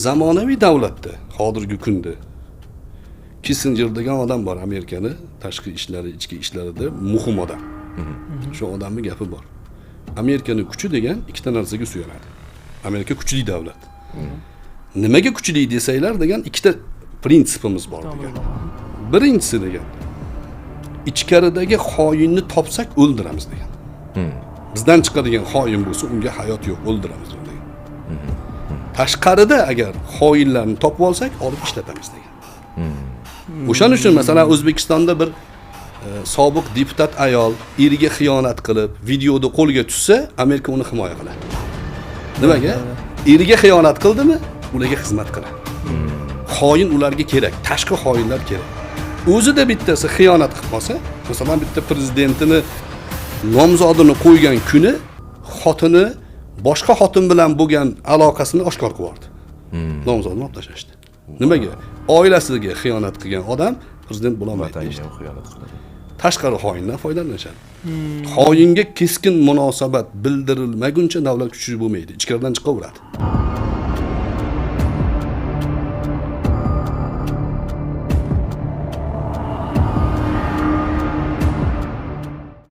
Zamonaviy davlatda hozirgi kunda Kissinger degan odam bor, Amerikani tashqi ishlari, ichki ishlarida muhim odam. Shu odamning gapi bor. Amerikaning kuchi degan ikkita narsaga suyanadi. Amerika kuchli davlat. Nimaga kuchli desanglar degan ikkita prinsipimiz bor degan. Birinchisi degan, ichkaridagi xoinni topsak o'ldiramiz degan. Bizdan chiqadigan xoin bo'lsa, unga hayot yo'q, o'ldiramiz degan. Tashqarida agar xoinlarni topib olsak, olib ishlatamiz degan. O'shaning uchun masalan O'zbekistonda bir sobiq deputat ayol eriga xiyonat qilib, videoda qo'lga tushsa, Amerika uni himoya qiladi. Nimaga? Eriga xiyonat qildimi, ularga xizmat qiladi. Xoin ularga kerak, tashqi xoinlar kerak. O'zida bittasi xiyonat qilib qolsa, masalan bitta prezidentini nomzodini qo'ygan kuni xotini boshqa xotin bilan bo'lgan aloqasini oshkor qildi. Nomzodni olib tashlashdi. Nimaga? Oilasiga xiyonat qilgan odam prezident bo'la olmaydi. Xiyonat qiladi. Tashqari xoindan foydalanishadi. Xoinga keskin munosabat bildirilmaguncha davlat kuchli bo'lmaydi, ichkaridan chiqaveradi.